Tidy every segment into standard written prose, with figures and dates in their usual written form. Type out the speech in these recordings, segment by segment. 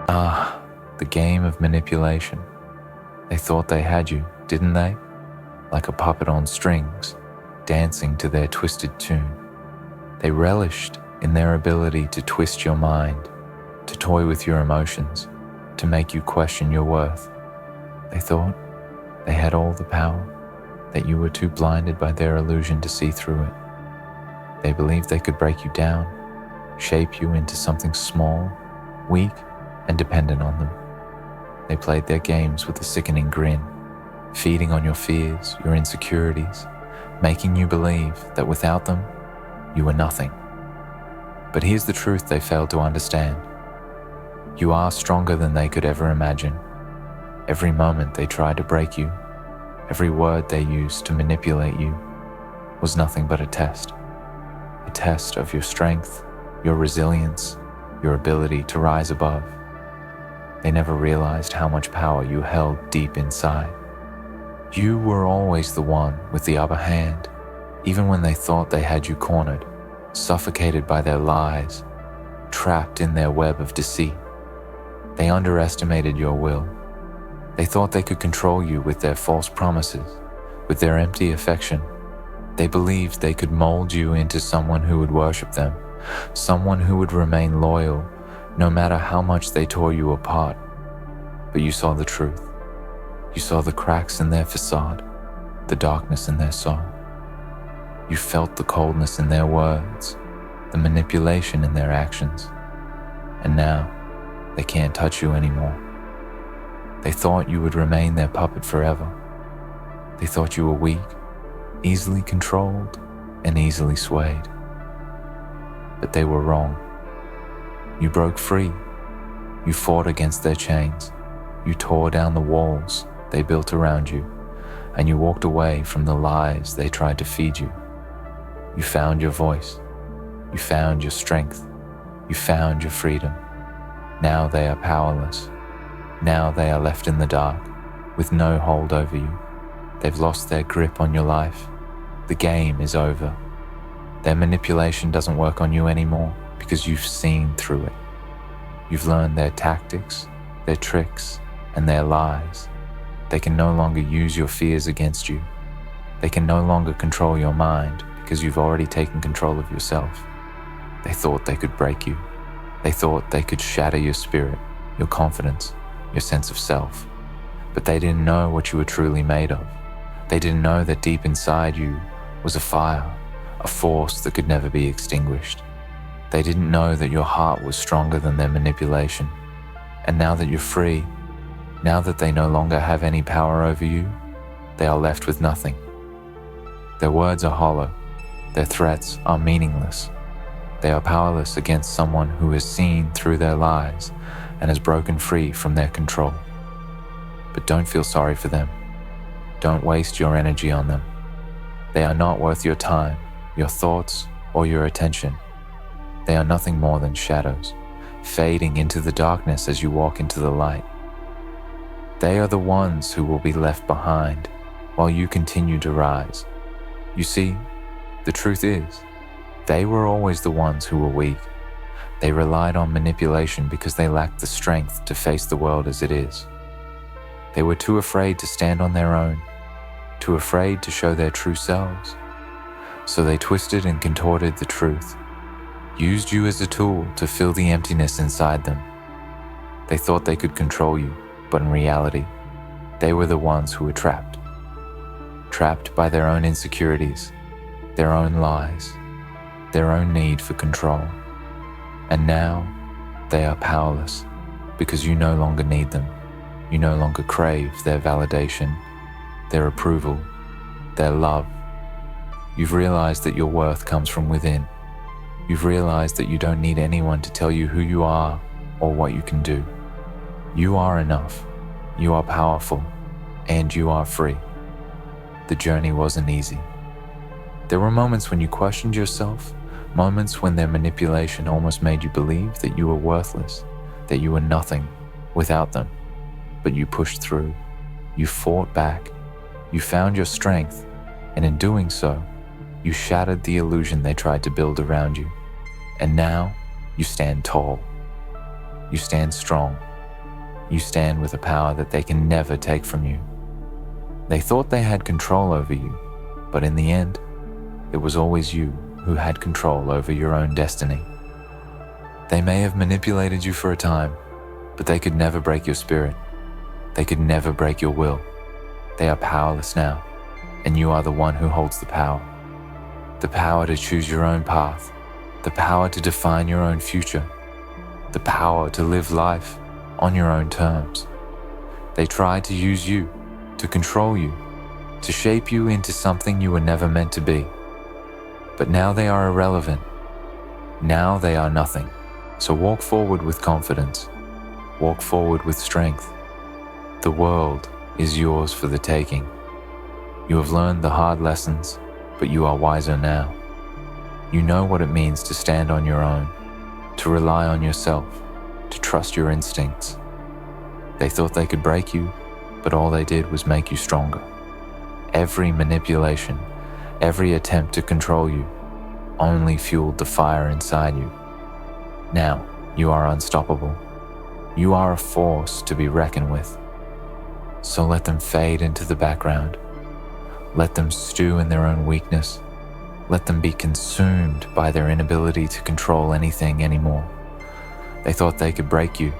Ah, the game of manipulation. They thought they had you, didn't they? Like a puppet on strings, dancing to their twisted tune. They relished in their ability to twist your mind, to toy with your emotions, to make you question your worth. They thought they had all the power, that you were too blinded by their illusion to see through it. They believed they could break you down, shape you into something small, weak, and dependent on them. They played their games with a sickening grin, feeding on your fears, your insecurities, making you believe that without them, you were nothing. But here's the truth they failed to understand. You are stronger than they could ever imagine. Every moment they tried to break you, every word they used to manipulate you, was nothing but a test of your strength, your resilience, your ability to rise above. They never realized how much power you held deep inside. You were always the one with the upper hand, even when they thought they had you cornered, suffocated by their lies, trapped in their web of deceit. They underestimated your will. They thought they could control you with their false promises, with their empty affection. They believed they could mold you into someone who would worship them, someone who would remain loyal, no matter how much they tore you apart. But you saw the truth. You saw the cracks in their facade, the darkness in their soul. You felt the coldness in their words, the manipulation in their actions. And now, they can't touch you anymore. They thought you would remain their puppet forever. They thought you were weak, easily controlled, and easily swayed. But they were wrong. You broke free. You fought against their chains. You tore down the walls they built around you, and you walked away from the lies they tried to feed you. You found your voice. You found your strength. You found your freedom. Now they are powerless. Now they are left in the dark, with no hold over you. They've lost their grip on your life. The game is over. Their manipulation doesn't work on you anymore because you've seen through it. You've learned their tactics, their tricks, and their lies. They can no longer use your fears against you. They can no longer control your mind because you've already taken control of yourself. They thought they could break you. They thought they could shatter your spirit, your confidence, your sense of self. But they didn't know what you were truly made of. They didn't know that deep inside you was a fire, a force that could never be extinguished. They didn't know that your heart was stronger than their manipulation. And now that you're free, now that they no longer have any power over you, they are left with nothing. Their words are hollow. Their threats are meaningless. They are powerless against someone who has seen through their lies and has broken free from their control. But don't feel sorry for them. Don't waste your energy on them. They are not worth your time, your thoughts, or your attention. They are nothing more than shadows, fading into the darkness as you walk into the light. They are the ones who will be left behind while you continue to rise. You see, the truth is, they were always the ones who were weak. They relied on manipulation because they lacked the strength to face the world as it is. They were too afraid to stand on their own, too afraid to show their true selves. So they twisted and contorted the truth, used you as a tool to fill the emptiness inside them. They thought they could control you, but in reality, they were the ones who were trapped. Trapped by their own insecurities, their own lies, their own need for control. And now, they are powerless because you no longer need them. You no longer crave their validation, their approval, their love. You've realized that your worth comes from within. You've realized that you don't need anyone to tell you who you are or what you can do. You are enough, you are powerful, and you are free. The journey wasn't easy. There were moments when you questioned yourself, moments when their manipulation almost made you believe that you were worthless, that you were nothing without them. But you pushed through, you fought back, you found your strength, and in doing so, you shattered the illusion they tried to build around you. And now, you stand tall. You stand strong, You stand with a power that they can never take from you. They thought they had control over you, but in the end, it was always you who had control over your own destiny. They may have manipulated you for a time, but they could never break your spirit. They could never break your will. They are powerless now, and you are the one who holds the power. The power to choose your own path, the power to define your own future, the power to live life on your own terms. They tried to use you, to control you, to shape you into something you were never meant to be. But now they are irrelevant. Now they are nothing. So walk forward with confidence. Walk forward with strength. The world is yours for the taking. You have learned the hard lessons, but you are wiser now. You know what it means to stand on your own, to rely on yourself, to trust your instincts. They thought they could break you, but all they did was make you stronger. Every manipulation, every attempt to control you, only fueled the fire inside you. Now, you are unstoppable. You are a force to be reckoned with. So let them fade into the background. Let them stew in their own weakness. Let them be consumed by their inability to control anything anymore. They thought they could break you,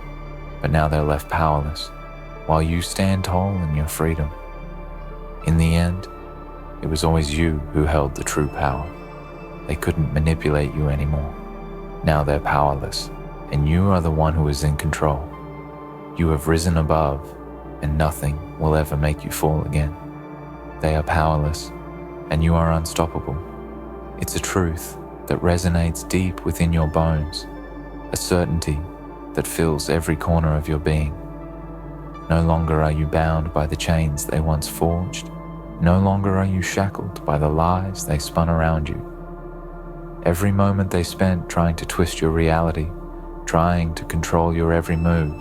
but now they're left powerless, while you stand tall in your freedom. In the end, it was always you who held the true power. They couldn't manipulate you anymore. Now they're powerless, and you are the one who is in control. You have risen above, and nothing will ever make you fall again. They are powerless, and you are unstoppable. It's a truth that resonates deep within your bones, a certainty that fills every corner of your being. No longer are you bound by the chains they once forged. No longer are you shackled by the lies they spun around you. Every moment they spent trying to twist your reality, trying to control your every move,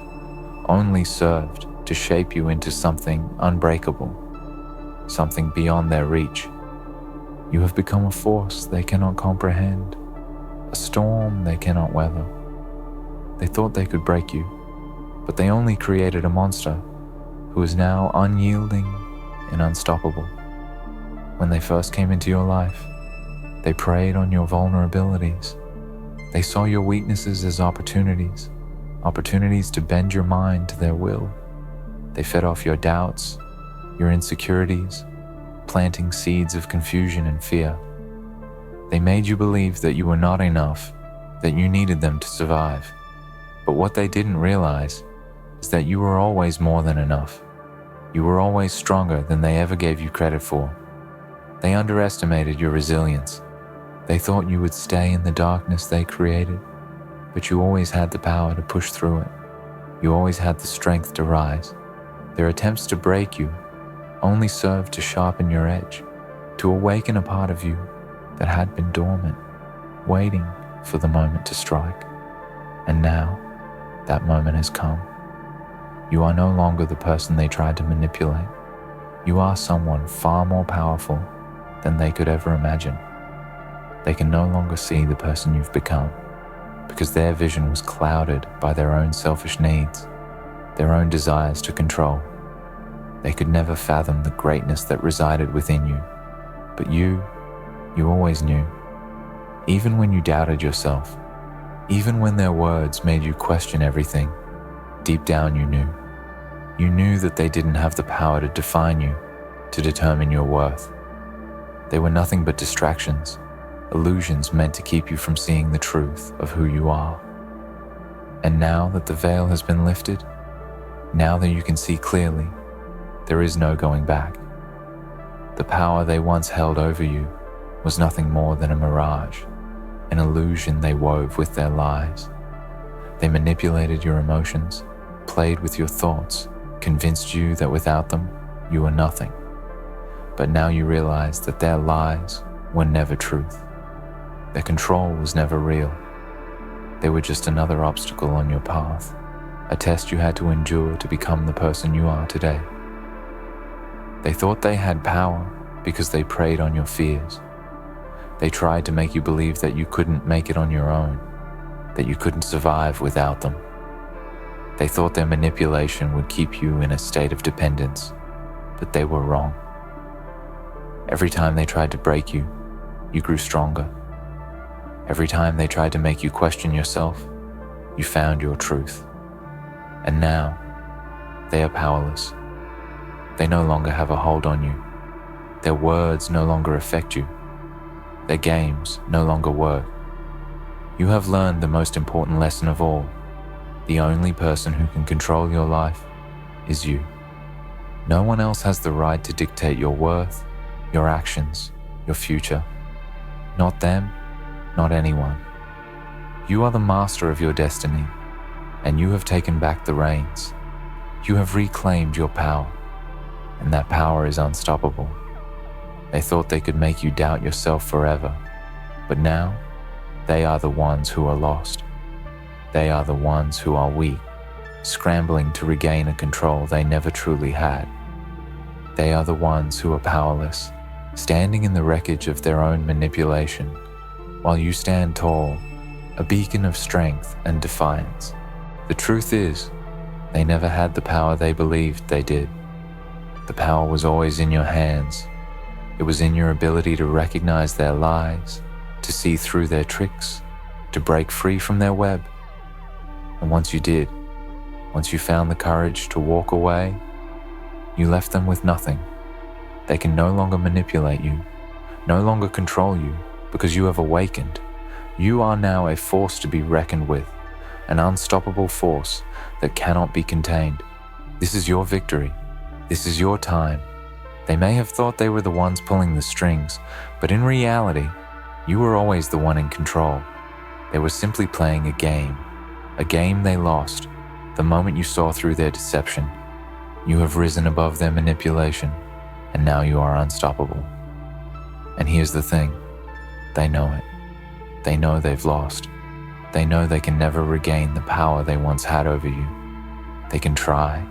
only served to shape you into something unbreakable, something beyond their reach. You have become a force they cannot comprehend, a storm they cannot weather. They thought they could break you, but they only created a monster who is now unyielding and unstoppable. When they first came into your life, they preyed on your vulnerabilities. They saw your weaknesses as opportunities to bend your mind to their will. They fed off your doubts, your insecurities, planting seeds of confusion and fear. They made you believe that you were not enough, that you needed them to survive. But what they didn't realize is that you were always more than enough. You were always stronger than they ever gave you credit for. They underestimated your resilience. They thought you would stay in the darkness they created, but you always had the power to push through it. You always had the strength to rise. Their attempts to break you only served to sharpen your edge, to awaken a part of you that had been dormant, waiting for the moment to strike. And now, that moment has come. You are no longer the person they tried to manipulate. You are someone far more powerful than they could ever imagine. They can no longer see the person you've become because their vision was clouded by their own selfish needs, their own desires to control. They could never fathom the greatness that resided within you. But you always knew. Even when you doubted yourself, even when their words made you question everything, deep down you knew. You knew that they didn't have the power to define you, to determine your worth. They were nothing but distractions, illusions meant to keep you from seeing the truth of who you are. And now that the veil has been lifted, now that you can see clearly, there is no going back. The power they once held over you was nothing more than a mirage, an illusion they wove with their lies. They manipulated your emotions, played with your thoughts, convinced you that without them, you were nothing. But now you realize that their lies were never truth. Their control was never real. They were just another obstacle on your path, a test you had to endure to become the person you are today. They thought they had power because they preyed on your fears. They tried to make you believe that you couldn't make it on your own, that you couldn't survive without them. They thought their manipulation would keep you in a state of dependence, but they were wrong. Every time they tried to break you, you grew stronger. Every time they tried to make you question yourself, you found your truth. And now, they are powerless. They no longer have a hold on you. Their words no longer affect you. Their games no longer work. You have learned the most important lesson of all. The only person who can control your life is you. No one else has the right to dictate your worth, your actions, your future. Not them, not anyone. You are the master of your destiny, and you have taken back the reins. You have reclaimed your power, and that power is unstoppable. They thought they could make you doubt yourself forever, but now they are the ones who are lost. They are the ones who are weak, scrambling to regain a control they never truly had. They are the ones who are powerless, standing in the wreckage of their own manipulation, while you stand tall, a beacon of strength and defiance. The truth is, they never had the power they believed they did. The power was always in your hands. It was in your ability to recognize their lies, to see through their tricks, to break free from their web. And once you did, once you found the courage to walk away, you left them with nothing. They can no longer manipulate you, no longer control you, because you have awakened. You are now a force to be reckoned with, an unstoppable force that cannot be contained. This is your victory. This is your time. They may have thought they were the ones pulling the strings, but in reality, you were always the one in control. They were simply playing a game they lost the moment you saw through their deception. You have risen above their manipulation, and now you are unstoppable. And here's the thing, they know it. They know they've lost. They know they can never regain the power they once had over you. They can try,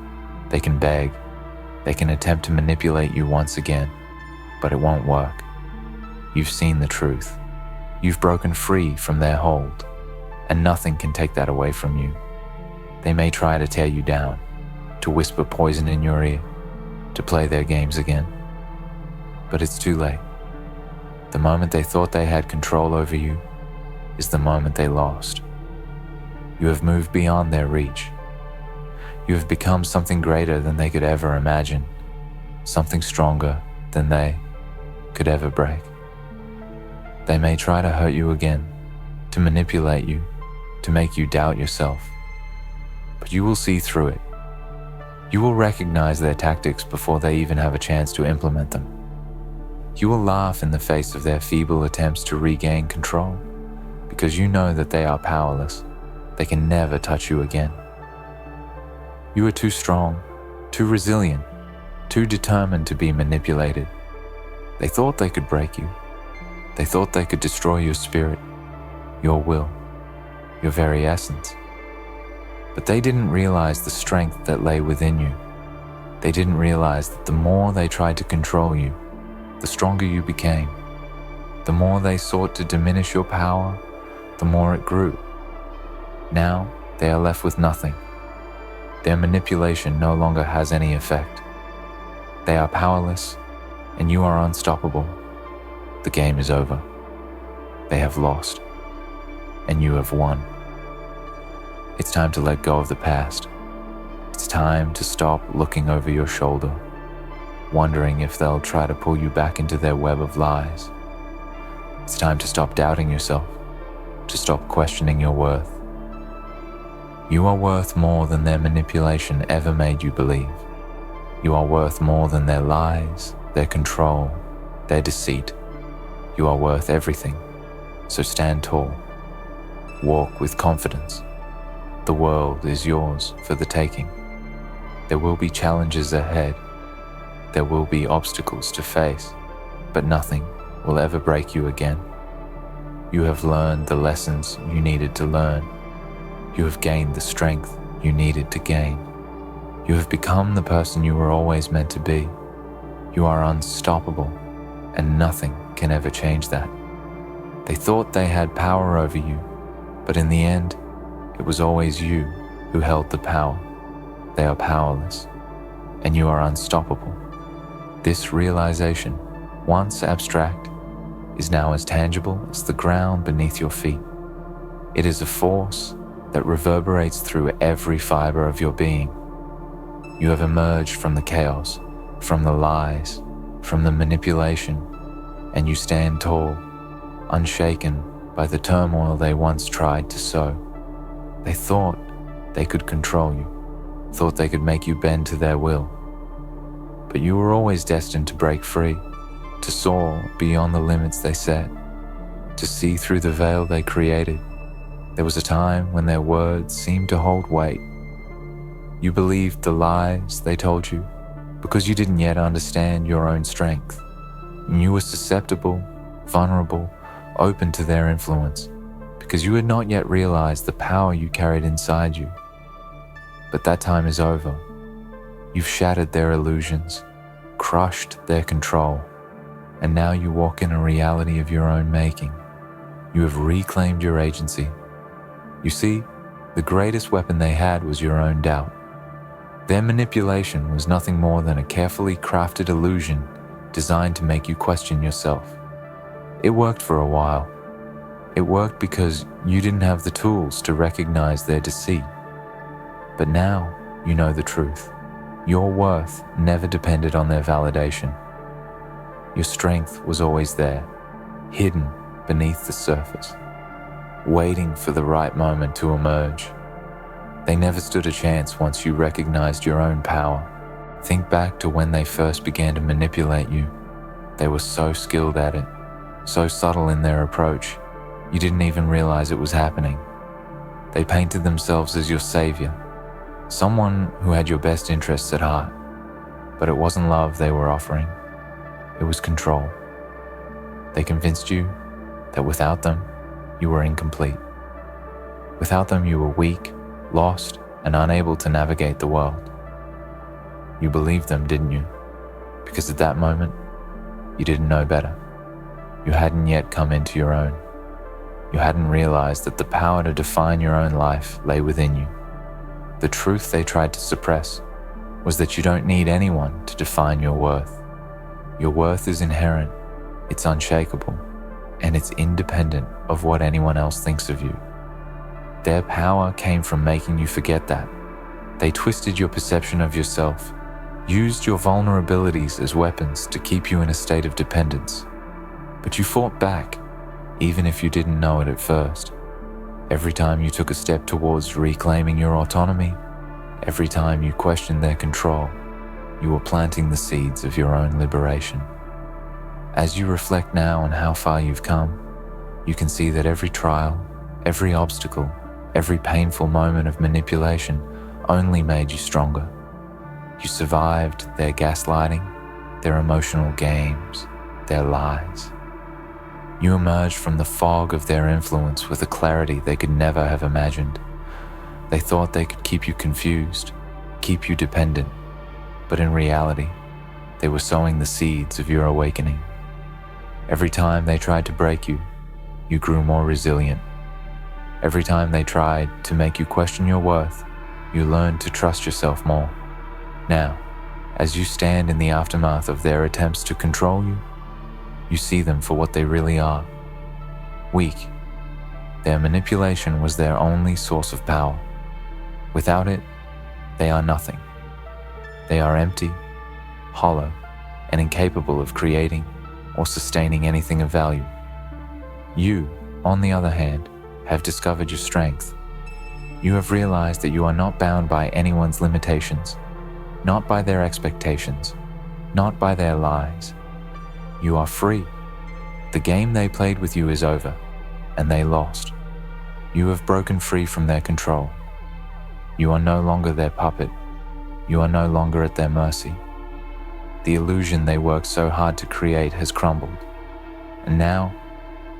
they can beg, they can attempt to manipulate you once again, but it won't work. You've seen the truth. You've broken free from their hold, and nothing can take that away from you. They may try to tear you down, to whisper poison in your ear, to play their games again, but it's too late. The moment they thought they had control over you is the moment they lost. You have moved beyond their reach. You have become something greater than they could ever imagine, something stronger than they could ever break. They may try to hurt you again, to manipulate you, to make you doubt yourself, but you will see through it. You will recognize their tactics before they even have a chance to implement them. You will laugh in the face of their feeble attempts to regain control, because you know that they are powerless. They can never touch you again. You are too strong, too resilient, too determined to be manipulated. They thought they could break you. They thought they could destroy your spirit, your will, your very essence. But they didn't realize the strength that lay within you. They didn't realize that the more they tried to control you, the stronger you became. The more they sought to diminish your power, the more it grew. Now they are left with nothing. Their manipulation no longer has any effect. They are powerless, and you are unstoppable. The game is over. They have lost, and you have won. It's time to let go of the past. It's time to stop looking over your shoulder, wondering if they'll try to pull you back into their web of lies. It's time to stop doubting yourself, to stop questioning your worth. You are worth more than their manipulation ever made you believe. You are worth more than their lies, their control, their deceit. You are worth everything, so stand tall. Walk with confidence. The world is yours for the taking. There will be challenges ahead. There will be obstacles to face, but nothing will ever break you again. You have learned the lessons you needed to learn. You have gained the strength you needed to gain. You have become the person you were always meant to be. You are unstoppable, and nothing can ever change that. They thought they had power over you, but in the end, it was always you who held the power. They are powerless, and you are unstoppable. This realization, once abstract, is now as tangible as the ground beneath your feet. It is a force that reverberates through every fiber of your being. You have emerged from the chaos, from the lies, from the manipulation, and you stand tall, unshaken by the turmoil they once tried to sow. They thought they could control you, thought they could make you bend to their will. But you were always destined to break free, to soar beyond the limits they set, to see through the veil they created. There was a time when their words seemed to hold weight. You believed the lies they told you because you didn't yet understand your own strength. And you were susceptible, vulnerable, open to their influence because you had not yet realized the power you carried inside you. But that time is over. You've shattered their illusions, crushed their control, and now you walk in a reality of your own making. You have reclaimed your agency. You see, the greatest weapon they had was your own doubt. Their manipulation was nothing more than a carefully crafted illusion designed to make you question yourself. It worked for a while. It worked because you didn't have the tools to recognize their deceit. But now you know the truth. Your worth never depended on their validation. Your strength was always there, hidden beneath the surface, waiting for the right moment to emerge. They never stood a chance once you recognized your own power. Think back to when they first began to manipulate you. They were so skilled at it, so subtle in their approach, you didn't even realize it was happening. They painted themselves as your savior, someone who had your best interests at heart. But it wasn't love they were offering. It was control. They convinced you that without them, you were incomplete. Without them, you were weak, lost, and unable to navigate the world. You believed them, didn't you? Because at that moment, you didn't know better. You hadn't yet come into your own. You hadn't realized that the power to define your own life lay within you. The truth they tried to suppress was that you don't need anyone to define your worth. Your worth is inherent, it's unshakable, and it's independent of what anyone else thinks of you. Their power came from making you forget that. They twisted your perception of yourself, used your vulnerabilities as weapons to keep you in a state of dependence. But you fought back, even if you didn't know it at first. Every time you took a step towards reclaiming your autonomy, every time you questioned their control, you were planting the seeds of your own liberation. As you reflect now on how far you've come, you can see that every trial, every obstacle, every painful moment of manipulation only made you stronger. You survived their gaslighting, their emotional games, their lies. You emerged from the fog of their influence with a clarity they could never have imagined. They thought they could keep you confused, keep you dependent, but in reality, they were sowing the seeds of your awakening. Every time they tried to break you, you grew more resilient. Every time they tried to make you question your worth, you learned to trust yourself more. Now, as you stand in the aftermath of their attempts to control you, you see them for what they really are. Weak. Their manipulation was their only source of power. Without it, they are nothing. They are empty, hollow, and incapable of creating or sustaining anything of value. You, on the other hand, have discovered your strength. You have realized that you are not bound by anyone's limitations, not by their expectations, not by their lies. You are free. The game they played with you is over, and they lost. You have broken free from their control. You are no longer their puppet. You are no longer at their mercy. The illusion they worked so hard to create has crumbled, and now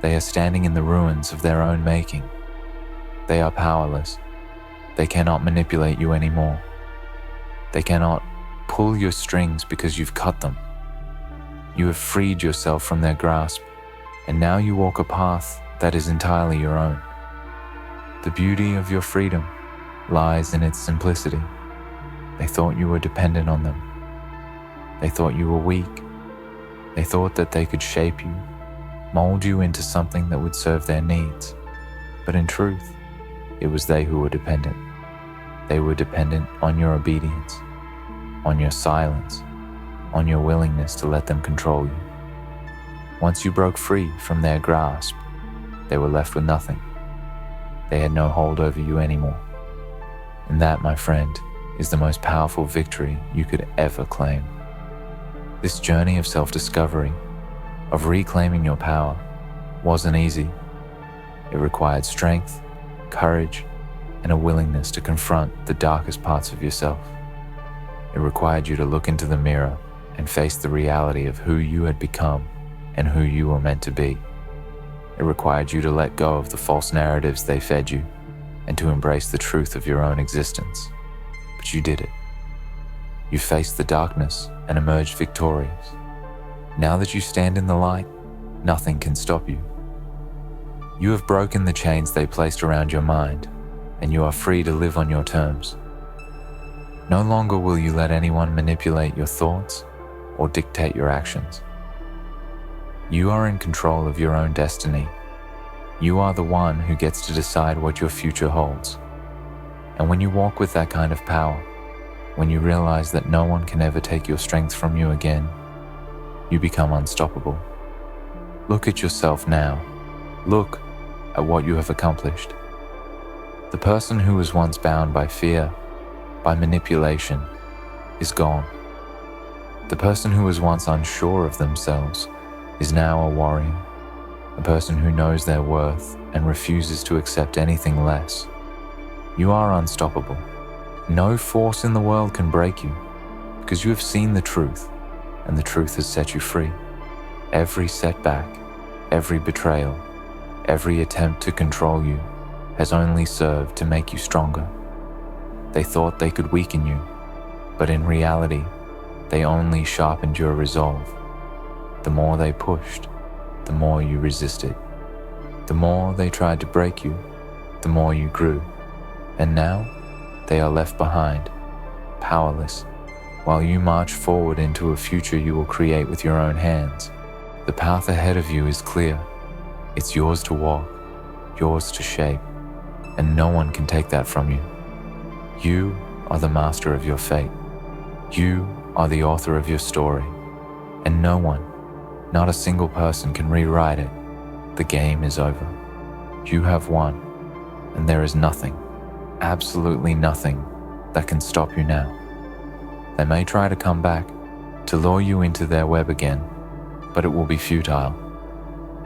they are standing in the ruins of their own making. They are powerless. They cannot manipulate you anymore. They cannot pull your strings because you've cut them. You have freed yourself from their grasp, and now you walk a path that is entirely your own. The beauty of your freedom lies in its simplicity. They thought you were dependent on them. They thought you were weak. They thought that they could shape you, mold you into something that would serve their needs. But in truth, it was they who were dependent. They were dependent on your obedience, on your silence, on your willingness to let them control you. Once you broke free from their grasp, they were left with nothing. They had no hold over you anymore. And that, my friend, is the most powerful victory you could ever claim. This journey of self-discovery, of reclaiming your power, wasn't easy. It required strength, courage, and a willingness to confront the darkest parts of yourself. It required you to look into the mirror and face the reality of who you had become and who you were meant to be. It required you to let go of the false narratives they fed you and to embrace the truth of your own existence. But you did it. You faced the darkness and emerged victorious. Now that you stand in the light, nothing can stop you. You have broken the chains they placed around your mind, and you are free to live on your terms. No longer will you let anyone manipulate your thoughts or dictate your actions. You are in control of your own destiny. You are the one who gets to decide what your future holds. And when you walk with that kind of power, when you realize that no one can ever take your strength from you again, you become unstoppable. Look at yourself now. Look at what you have accomplished. The person who was once bound by fear, by manipulation, is gone. The person who was once unsure of themselves is now a warrior, a person who knows their worth and refuses to accept anything less. You are unstoppable. No force in the world can break you, because you have seen the truth, and the truth has set you free. Every setback, every betrayal, every attempt to control you has only served to make you stronger. They thought they could weaken you, but in reality, they only sharpened your resolve. The more they pushed, the more you resisted. The more they tried to break you, the more you grew. And now, they are left behind, powerless, while you march forward into a future you will create with your own hands. The path ahead of you is clear. It's yours to walk, yours to shape, and no one can take that from you. You are the master of your fate. You are the author of your story, and no one, not a single person, can rewrite it. The game is over. You have won, and there is nothing, absolutely nothing, that can stop you now. They may try to come back, to lure you into their web again, but it will be futile.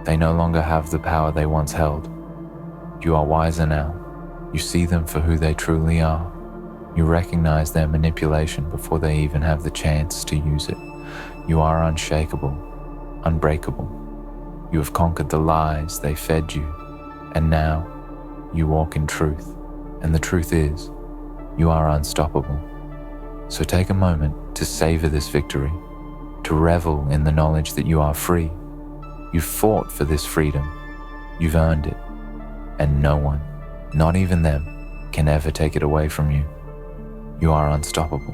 They no longer have the power they once held. You are wiser now. You see them for who they truly are. You recognize their manipulation before they even have the chance to use it. You are unshakable, unbreakable. You have conquered the lies they fed you, and now you walk in truth. And the truth is, you are unstoppable. So take a moment to savor this victory, to revel in the knowledge that you are free. You've fought for this freedom. You've earned it. And no one, not even them, can ever take it away from you. You are unstoppable,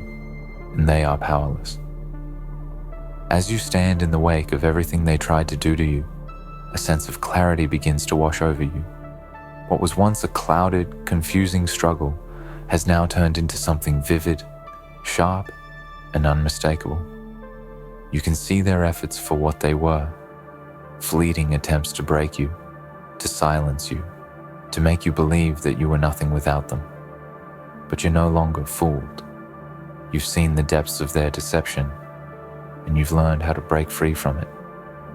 and they are powerless. As you stand in the wake of everything they tried to do to you, a sense of clarity begins to wash over you. What was once a clouded, confusing struggle has now turned into something vivid, sharp, and unmistakable. You can see their efforts for what they were: fleeting attempts to break you, to silence you, to make you believe that you were nothing without them. But you're no longer fooled. You've seen the depths of their deception, and you've learned how to break free from it.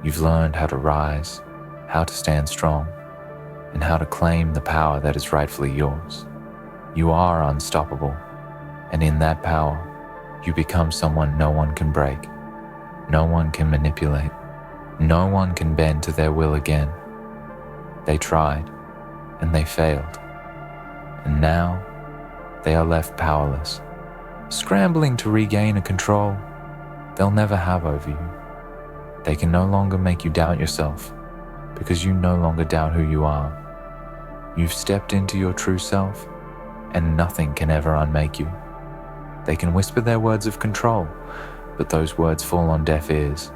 You've learned how to rise, how to stand strong, and how to claim the power that is rightfully yours. You are unstoppable, and in that power, you become someone no one can break. No one can manipulate. No one can bend to their will again. They tried, and they failed. And now, they are left powerless, scrambling to regain a control they'll never have over you. They can no longer make you doubt yourself, because you no longer doubt who you are. You've stepped into your true self, and nothing can ever unmake you. They can whisper their words of control, but those words fall on deaf ears.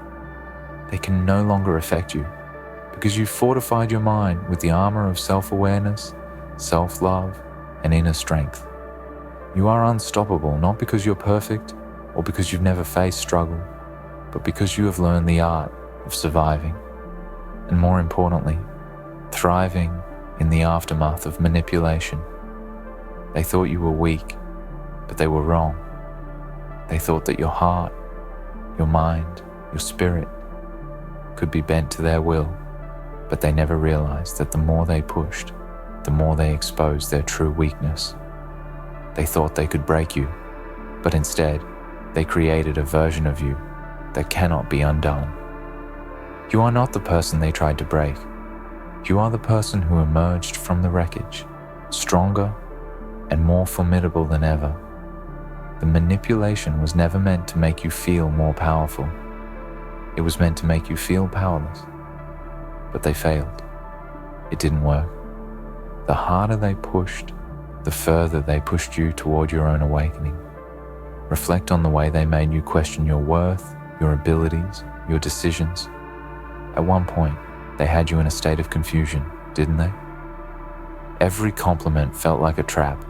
They can no longer affect you because you've fortified your mind with the armor of self-awareness, self-love, and inner strength. You are unstoppable not because you're perfect or because you've never faced struggle, but because you have learned the art of surviving, and more importantly, thriving in the aftermath of manipulation. They thought you were weak, but they were wrong. They thought that your heart, your mind, your spirit could be bent to their will, but they never realized that the more they pushed, the more they exposed their true weakness. They thought they could break you, but instead, they created a version of you that cannot be undone. You are not the person they tried to break. You are the person who emerged from the wreckage, stronger and more formidable than ever. The manipulation was never meant to make you feel more powerful. It was meant to make you feel powerless. But they failed. It didn't work. The harder they pushed, the further they pushed you toward your own awakening. Reflect on the way they made you question your worth, your abilities, your decisions. At one point, they had you in a state of confusion, didn't they? Every compliment felt like a trap.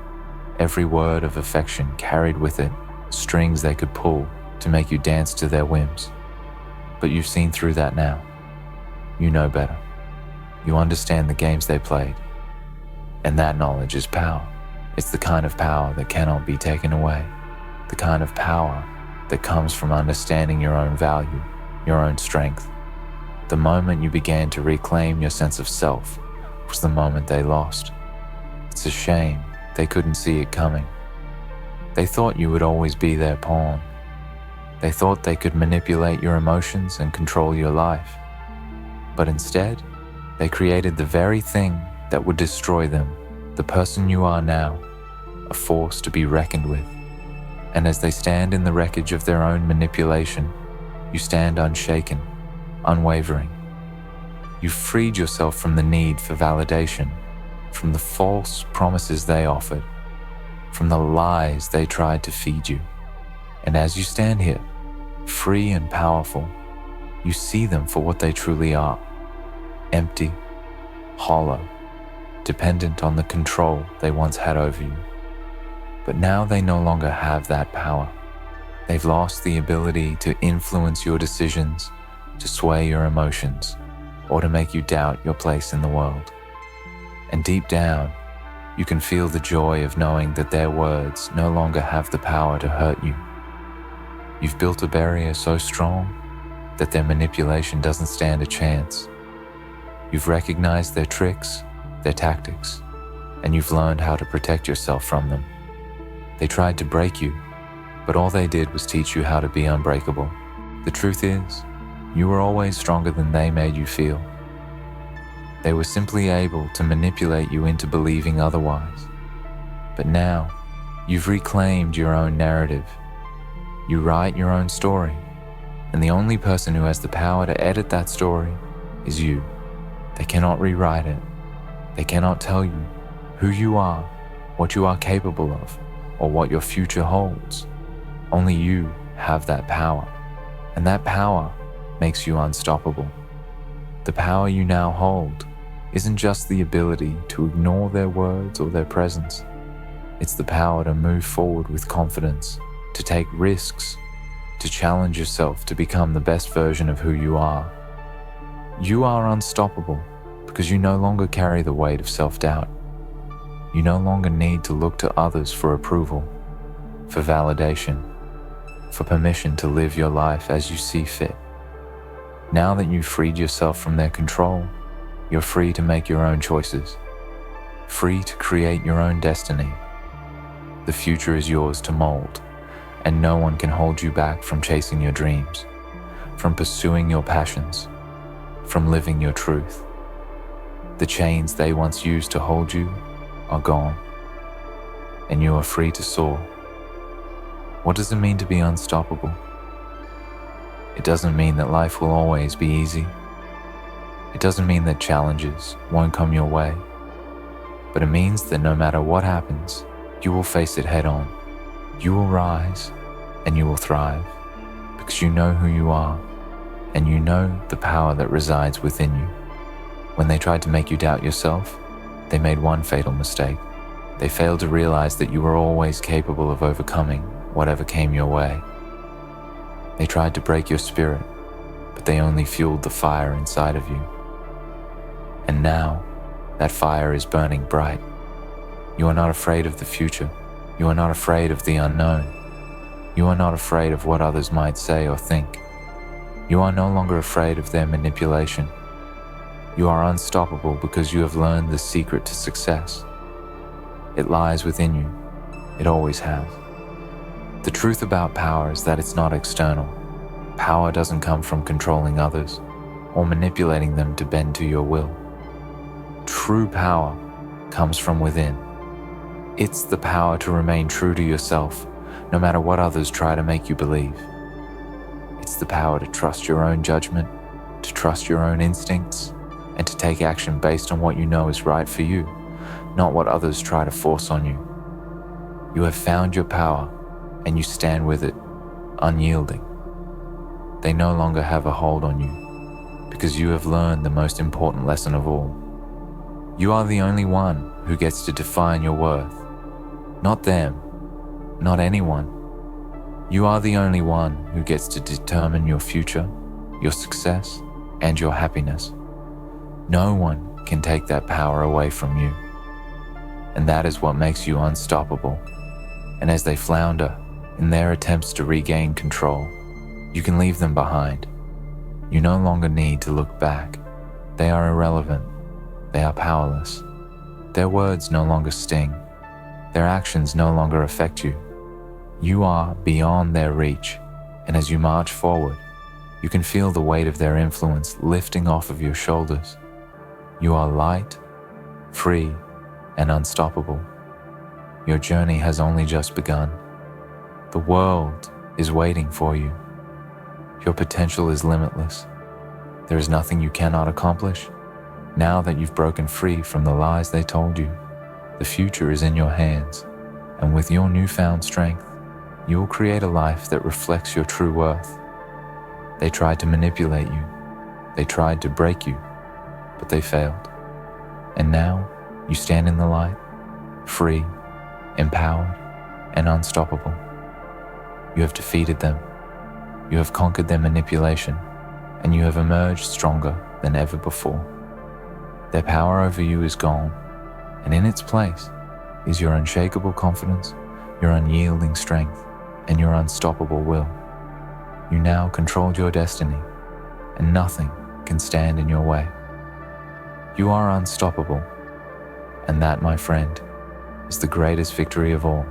Every word of affection carried with it strings they could pull to make you dance to their whims. But you've seen through that now. You know better. You understand the games they played. And that knowledge is power. It's the kind of power that cannot be taken away. The kind of power that comes from understanding your own value, your own strength. The moment you began to reclaim your sense of self was the moment they lost. It's a shame they couldn't see it coming. They thought you would always be their pawn. They thought they could manipulate your emotions and control your life. But instead, they created the very thing that would destroy them, the person you are now, a force to be reckoned with. And as they stand in the wreckage of their own manipulation, you stand unshaken, unwavering. You've freed yourself from the need for validation, from the false promises they offered, from the lies they tried to feed you. And as you stand here, free and powerful, you see them for what they truly are: empty, hollow, dependent on the control they once had over you. But now they no longer have that power. They've lost the ability to influence your decisions, to sway your emotions, or to make you doubt your place in the world. And deep down, you can feel the joy of knowing that their words no longer have the power to hurt you. You've built a barrier so strong that their manipulation doesn't stand a chance. You've recognized their tricks, their tactics, and you've learned how to protect yourself from them. They tried to break you, but all they did was teach you how to be unbreakable. The truth is, you were always stronger than they made you feel. They were simply able to manipulate you into believing otherwise. But now, you've reclaimed your own narrative. You write your own story, and the only person who has the power to edit that story is you. They cannot rewrite it. They cannot tell you who you are, what you are capable of, or what your future holds. Only you have that power, and that power makes you unstoppable. The power you now hold isn't just the ability to ignore their words or their presence. It's the power to move forward with confidence, to take risks, to challenge yourself to become the best version of who you are. You are unstoppable because you no longer carry the weight of self-doubt. You no longer need to look to others for approval, for validation, for permission to live your life as you see fit. Now that you've freed yourself from their control, you're free to make your own choices, free to create your own destiny. The future is yours to mold, and no one can hold you back from chasing your dreams, from pursuing your passions, from living your truth. The chains they once used to hold you are gone, and you are free to soar. What does it mean to be unstoppable? It doesn't mean that life will always be easy. It doesn't mean that challenges won't come your way. But it means that no matter what happens, You will face it head on. You will rise and you will thrive because you know who you are and you know the power that resides within you. When they tried to make you doubt yourself, they made one fatal mistake. They failed to realize that you were always capable of overcoming whatever came your way. They tried to break your spirit, but they only fueled the fire inside of you. And now, that fire is burning bright. You are not afraid of the future. You are not afraid of the unknown. You are not afraid of what others might say or think. You are no longer afraid of their manipulation. You are unstoppable because you have learned the secret to success. It lies within you. It always has. The truth about power is that it's not external. Power doesn't come from controlling others or manipulating them to bend to your will. True power comes from within. It's the power to remain true to yourself, no matter what others try to make you believe. It's the power to trust your own judgment, to trust your own instincts, and to take action based on what you know is right for you, not what others try to force on you. You have found your power, and you stand with it, unyielding. They no longer have a hold on you, because you have learned the most important lesson of all. You are the only one who gets to define your worth. Not them, not anyone. You are the only one who gets to determine your future, your success, and your happiness. No one can take that power away from you. And that is what makes you unstoppable. And as they flounder in their attempts to regain control, you can leave them behind. You no longer need to look back. They are irrelevant. They are powerless. Their words no longer sting. Their actions no longer affect you. You are beyond their reach, and as you march forward, you can feel the weight of their influence lifting off of your shoulders. You are light, free, and unstoppable. Your journey has only just begun. The world is waiting for you. Your potential is limitless. There is nothing you cannot accomplish. Now that you've broken free from the lies they told you, the future is in your hands, and with your newfound strength, you will create a life that reflects your true worth. They tried to manipulate you. They tried to break you, but they failed. And now, you stand in the light, free, empowered, and unstoppable. You have defeated them. You have conquered their manipulation, and you have emerged stronger than ever before. Their power over you is gone, and in its place is your unshakable confidence, your unyielding strength, and your unstoppable will. You now control your destiny, and nothing can stand in your way. You are unstoppable, and that, my friend, is the greatest victory of all.